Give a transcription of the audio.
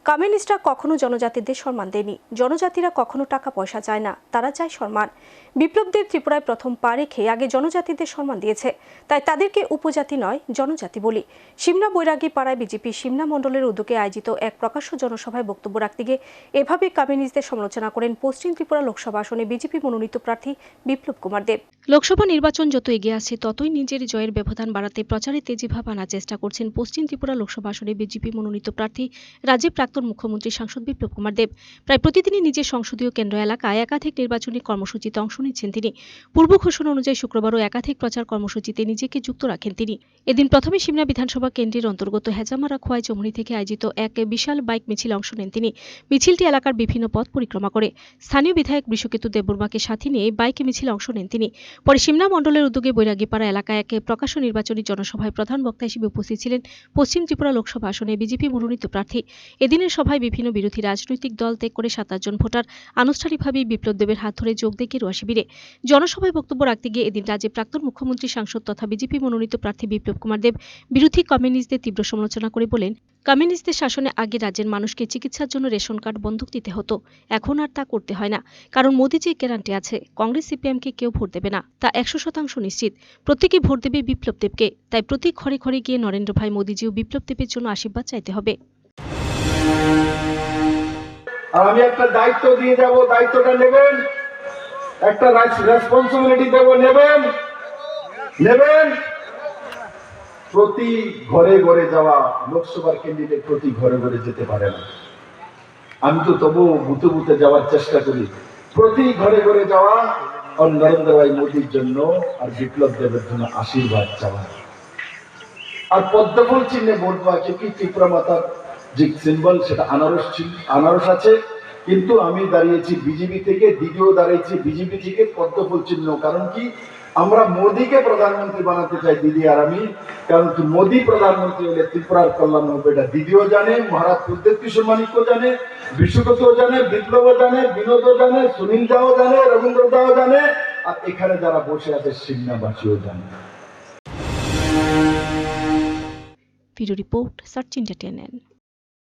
কমিউনিস্টরা কখনো জনজাতিদের সম্মান দেয়নি। জনজাতিরা কখনো টাকা পয়সা চায় না, তারা চায় সম্মান। বিপ্লবদের ত্রিপুরায় প্রথম পা রেখে আগে জনজাতিদের সম্মান দিয়েছে, তাই তাদেরকে উপজাতি নয় জনজাতি বলি। সিমনা বৈরাগী পাড়ায় বিজেপি সিমনা মণ্ডলের উদ্যোগে আয়োজিত এক প্রকাশ্য জনসভায় বক্তব্য রাখতে গিয়ে এভাবে কমিউনিস্টদের সমালোচনা করেন পশ্চিম ত্রিপুরা লোকসভা আসনে বিজেপি মনোনীত প্রার্থী বিপ্লব কুমার দেব। লোকসভা নির্বাচন যত এগিয়ে আসছে ততই নিজের জয়ের ব্যবধান বাড়াতে প্রচারে তেজিভাব আনার চেষ্টা করছেন পশ্চিম ত্রিপুরা লোকসভা আসনে বিজেপি মনোনীত প্রার্থী রাজ্যের প্রাক্তন মুখ্যমন্ত্রী সাংসদ বিপ্লব কুমার দেব। প্রায় প্রতিদিনই নিজের সংসদীয় কেন্দ্র এলাকায় একাধিক নির্বাচনী কর্মসূচিতে অংশ নিচ্ছেন তিনি। পূর্ব ঘোষণা অনুযায়ী শুক্রবারও একাধিক প্রচার কর্মসূচিতে নিজেকে যুক্ত রাখেন তিনি। এদিন প্রথমে সিমনা বিধানসভা কেন্দ্রের অন্তর্গত হেজামারা খোয়াই চমুনি থেকে আয়োজিত এক বিশাল বাইক মিছিলে অংশ নেন তিনি। মিছিলটি এলাকার বিভিন্ন পথ পরিক্রমা করে স্থানীয় বিধায়ক বৃষকেতু দেববর্মাকে সাথে নিয়ে বাইক মিছিলে অংশ নেন তিনি। পরে সিমনা মণ্ডলের উদ্যোগে বৈরাগীপাড়া এলাকায় এক প্রকাশ্য নির্বাচনী জনসভায় প্রধান বক্তা হিসেবে উপস্থিত ছিলেন পশ্চিম ত্রিপুরা লোকসভা আসনে বিজেপি মনোনীত প্রার্থী। এদিনের সভায় বিভিন্ন বিরোধী রাজনৈতিক দল ত্যাগ করে 27 জন ভোটার আনুষ্ঠানিকভাবে বিপ্লব দেবের হাত ধরে যোগ দেয় গেরুয়া শিবিরে। জনসভায় বক্তব্য রাখতে গিয়ে এদিন রাজ্যের প্রাক্তন মুখ্যমন্ত্রী সাংসদ তথা বিজেপি মনোনীত প্রার্থী বিপ্লব কুমার দেব বিরোধী কমিউনিস্টদের তীব্র সমালোচনা করে বলেন, কমিউনিস্টদের শাসনে আগে রাজ্যের মানুষকে চিকিৎসার জন্য রেশন কার্ড বন্ধক দিতে হতো, এখন আর তা করতে হয় না, কারণ মোদি যে গ্যারান্টি আছে কংগ্রেস সিপিএমকে কেউ ভোট দেবে না, তা 100% নিশ্চিত। প্রত্যেকে ভোট দেবে বিপ্লব দেবকে, তাই প্রতি ঘরে ঘরে গিয়ে নরেন্দ্র ভাই মোদিজিও বিপ্লব দেবের জন্য আশীর্বাদ চাইতে হবে। আর আমি একটা দায়িত্ব দিয়ে যাব, দায়িত্বটা নেবেন, একটা রেসপন্সিবিলিটি দেব, নেবেন। প্রতি ঘরে ঘরে যাওয়া, লোকসভার ক্যান্ডিডেট প্রতি ঘরে ঘরে যেতে পারে না। আমি তো তবু বুথে বুথে যাওয়ার চেষ্টা করি। প্রতি ঘরে ঘরে যাওয়া আর নরেন্দ্র ভাই মোদীর জন্য আর বিপ্লব দেবের জন্য আশীর্বাদ চাওয়া, আর পদ্মফুল চিহ্নে ভোট দেওয়া। কি ত্রিপুরা মাতার যে সিম্বল, সেটা আনারস আছে, কিন্তু আমি দাঁড়িয়েছি বিজেপি থেকে, দ্বিতীয় দাঁড়িয়েছি বিজেপি থেকে পদ্মফুল চিহ্ন। কারণ কি, আমরা মোদীকে প্রধানমন্ত্রী বানাতে চাই দিদি আর আমি। কারণ কি, মোদী প্রধানমন্ত্রী হলে ত্রিপুরার কল্যাণ হবে, এটা দিদিও জানে, মহারাজ প্রদ্যোৎ কিশোর মানিক্য জানে, বিশ্বকতও জানে, বিপ্লবও জানে, বিনোদও জানে, সুনীল দাও জানে, রবীন্দ্র দাও জানে, আর এখানে যারা বসে আছে সিমনাবাসীও জানে। Video report search India TNN।